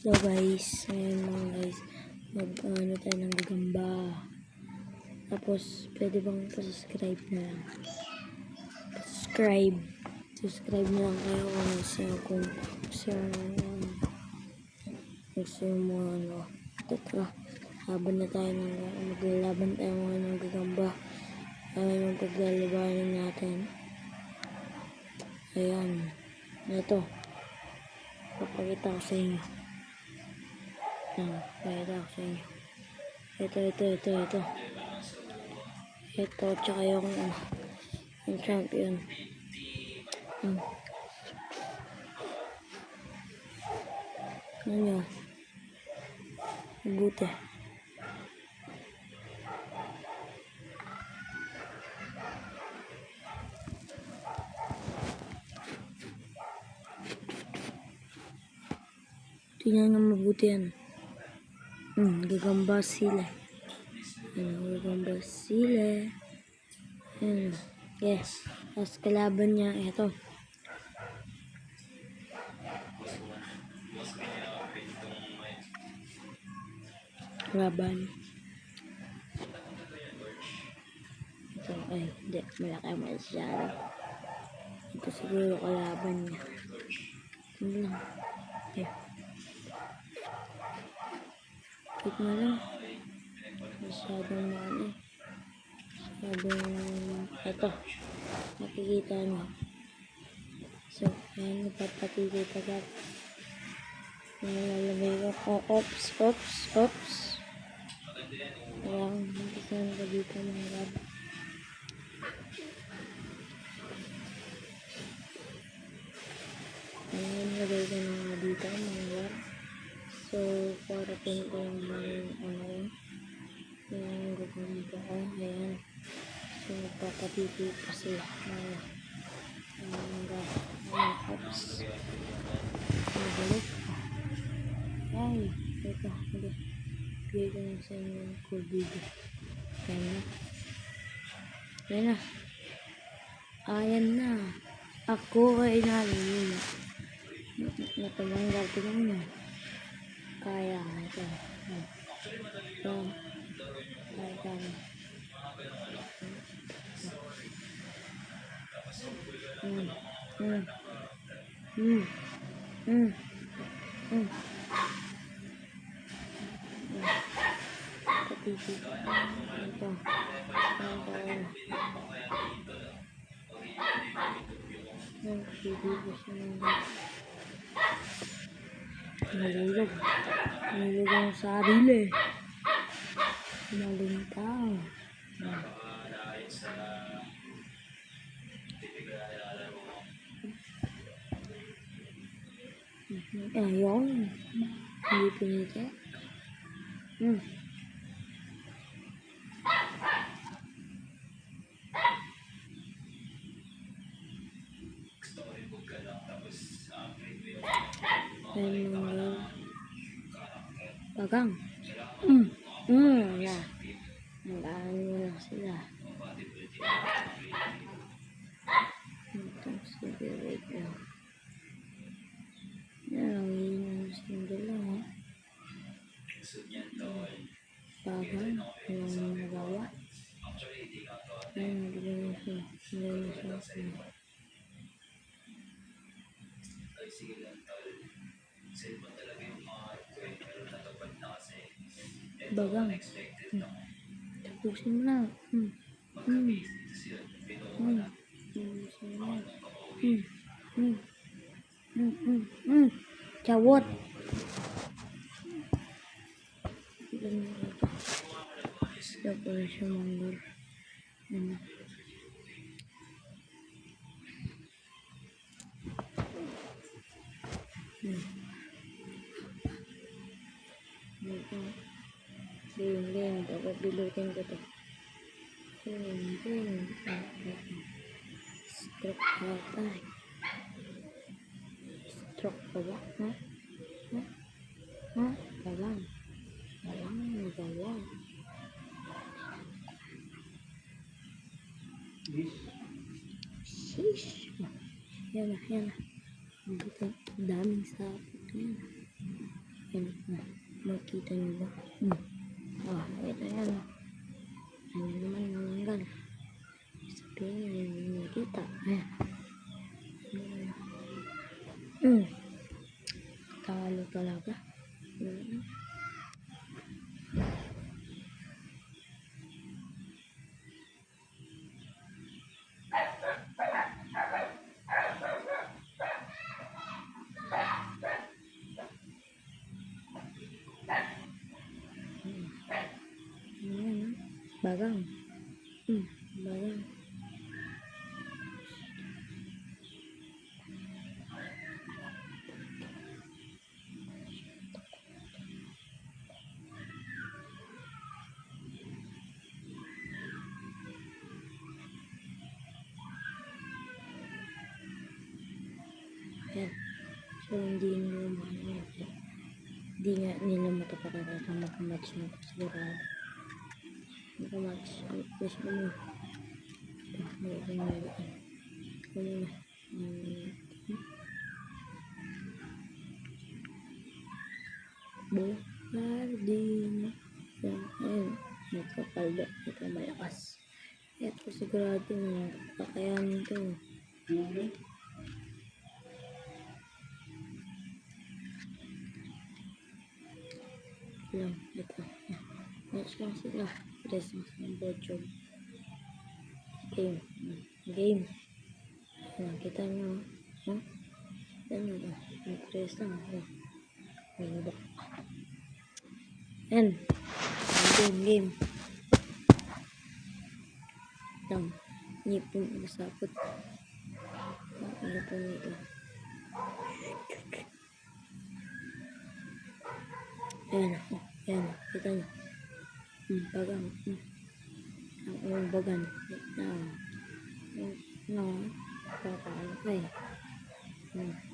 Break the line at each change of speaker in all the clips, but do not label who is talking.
So guys, ngayon mga guys, mag-ano tayo ng gagamba. Tapos, pwede bang pa-subscribe na lang? Subscribe na lang kayo kung gusto mo ano. Tara, laban na tayo maglalaban tayo ng gagamba. Yung paglalabanan natin. Ayan. Ito. Papakita ko sa inyo. Pakita ko sa inyo. Ito. Ito, tsaka yung champion. Ano nyo? Mabuti. Tingnan nga mabuti yan. Gagamba sila. Gagamba sila. Yes. Tapos kalaban niya, ito. Laban. Ito, ay, hindi. Malaki masyado. Ito siguro kalaban niya. Ito lang. Okay. Wait mo lang. Masyadong ano. Ito. Nakikita mo. So, ayan. Napapatili pa agad. Nalalagay ko. Oops. Ayan. Nakikisan ko dito mga gab. Ayan. Lagay ko na nga dito mga gab. So, para pin ko yung yung gagamba ko. Ayan. So, nagpapatiti pa sila. Oops. Nabalik. Ay, ito. Bigay ko na sa inyo yung cool video. Ayan na. Ako ay nalilila. Natabanggal. Tignan nyo. Kaya. Ito. Kaya. Patiti. Ito. Nalulog ang sarili. Malintang. Ayun. Hindi pinita. Ayun mga bagang. Yeah. Mag-aaral mo lang sila. Itong cigarette lang. Yan, ang single lang, ha? Bagang. Walang nagawa. Ayun, nagiging siya. Bagang. Tapusin mo na. Cawot. Dapat siya manggol. Game. Dapat bilutin ko to. Game. Stroke patay. Stroke pa ba? Galang. Sheesh. Yan na. Ang daming sapot. Yan. Yan. Makita niyo ba? Ito yan. Ano naman nanggal. Sabihin, hindi nakita. Ayan. Talo talaga. Ayan. Bagang. Bagang. Ayan. So, hindi nga nila matapatan at makamatch na sigurado. Makamatch. Gusto mo. Bukardino. Ayan. Nagkapaldo. Ito malakas. Ito sigurado kakayanin ito. Lang. Ito. Match lang sila. Press ng bochog. Game. Ayan, kita nyo. Kita nyo ba? Press lang. Ayan ba? Ayan. Game. Lang. Nipon. Masapot. Nipon nito. Ayan. Ayan. Kita nyo. Bagang. Ang bagan. Papaano ka eh.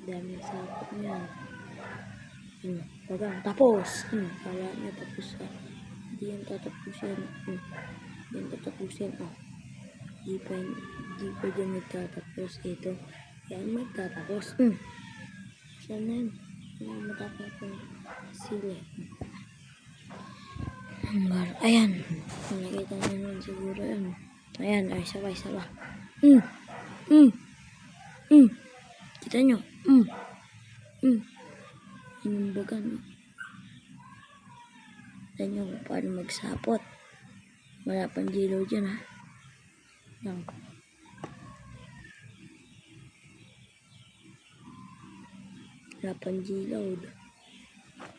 Dami sapot niya. Bagang. Tapos. Kala niya tapos ka. Hindi yan tatapusin. Hindi yan tatapusin. Di pa dyan nagtatapos. Ito. Yan magtatapos. Saan na yan? Wala matapos yung sili. Ayan. Nakita nyo naman siguro yun. Ayan. Ay, sabay. Kita nyo. Yung bagan. Kita nyo kung paano magsapot. Wala pang dilaw dyan, ha. Yan. Wala pang dilaw.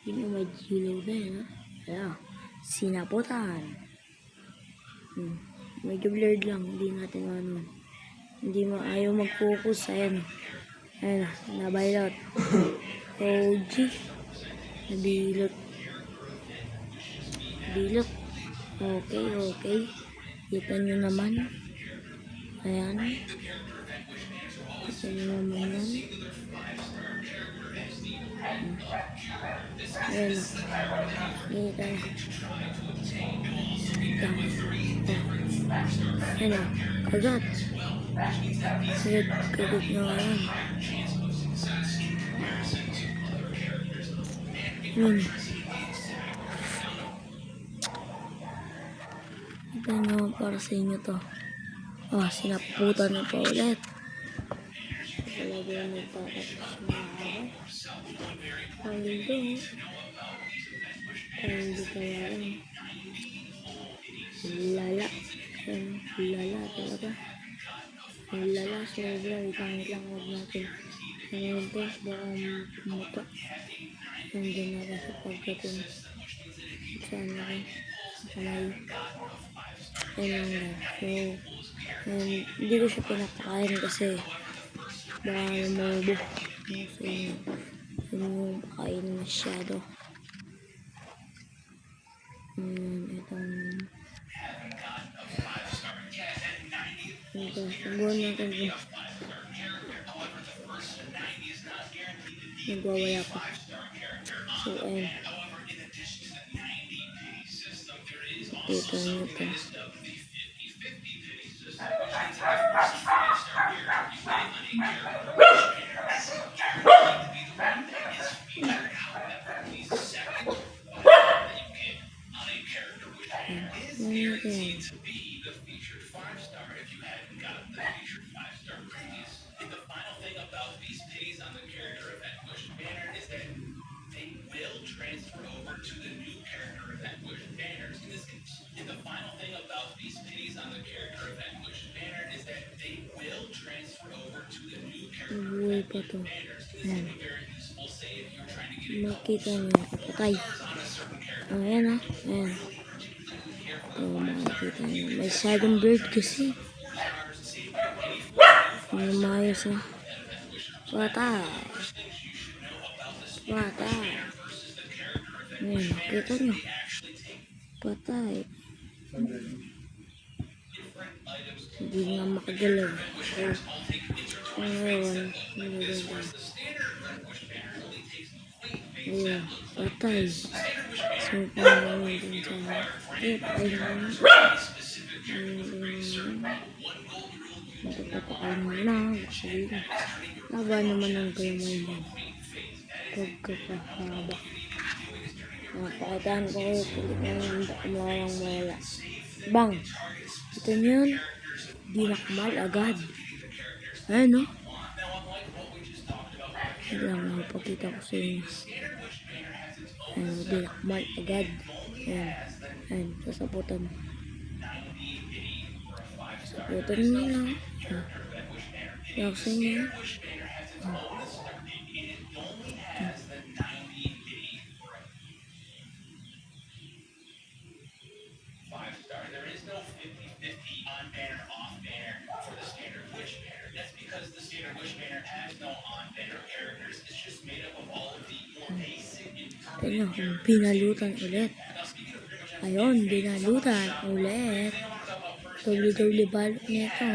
Yun yung may dilaw na yan, ha. Ayan. Sinaputan. Medyo blurred lang. Hindi natin hindi ayaw mag-focus. Ayan. Ayan. Nabailot. OG. Nabilot. Bilot. Okay. Kita nyo naman. Ayan. Kita nyo naman yan. Ayan. Kita. Ayan. Kagat. Kagat na ngayon. Ito nyo para sa inyo to. Sinaputan na pa ulit. Talaga yung nagtatapos yung mahaba. Paldo. Paldo kaya lang. Lala. Lala talaga. Lala. Sobra. Itangit lang. Huwag natin. Ngayon to. Baka muta. Nandun natin sa pagkatin. Saan na rin. Kamay. Ayan lang. So, hindi ko siya pinapakain kasi baka namubo. So, yung pakain masyado. Subuhan natin ito. Nagwawala pa. So, ayan. Kita nyo ito. Ayan. Buhay pa to. Ayan. Makita nyo. Patay. Oh, ayan ah. Ayan. Ito, makikita nyo. May sudden bird kasi. Lumayos na. Patay. Patay. Ayan, kita nyo. Patay. Hindi nga makagalaw. So, ngayon, ayan, patay. So, paano namin din sa patay na na. Magpapakain mo na. Sige na. Laba naman ang gamay mo. Pagkakahaba. Napakitaan ko kayo. Kulit na naman kumalang wala. Bang! Ito nyo yun. Di nakmal agad. Ayan no? Lang mapakita ko sa inyo. Ayan, di nakmal agad. Ayan. Ayan, sasaputan. Saputan nyo lang. Laksan nyo. Tignan kung binalutan ulit. Ayun, binalutan ulit. Doble-doble balot nito.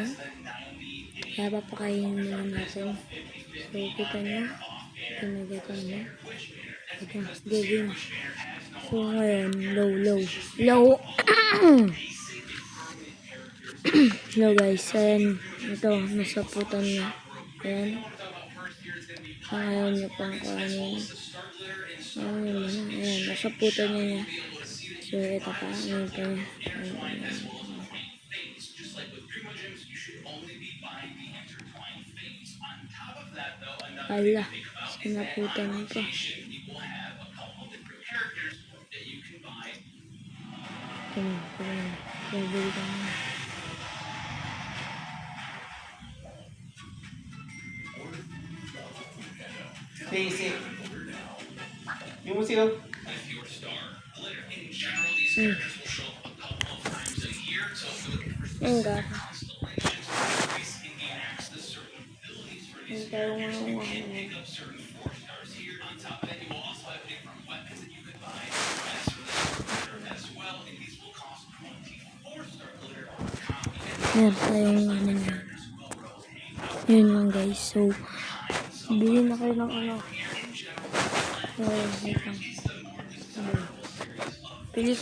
Kaya papakainin naman natin. So, kita nyo. Pinagatan nyo. Ito, gagawin. So, ngayon, low. Low guys. Ayan. Ito, nasaputan nyo. Ayan. Ayaw nyo pang kanin. Ayan, nasaputan nyo niya. So, ito pa. Ayan pa niya. Ala, sinaputan nyo pa. Ito, pabalikan mo.
Basic. Yung museo.
Enggak. Hintayin mo lang ako. Yan, tayong ano yan. Yun lang guys. So, bilhin na kayo ng ano. So, wait lang.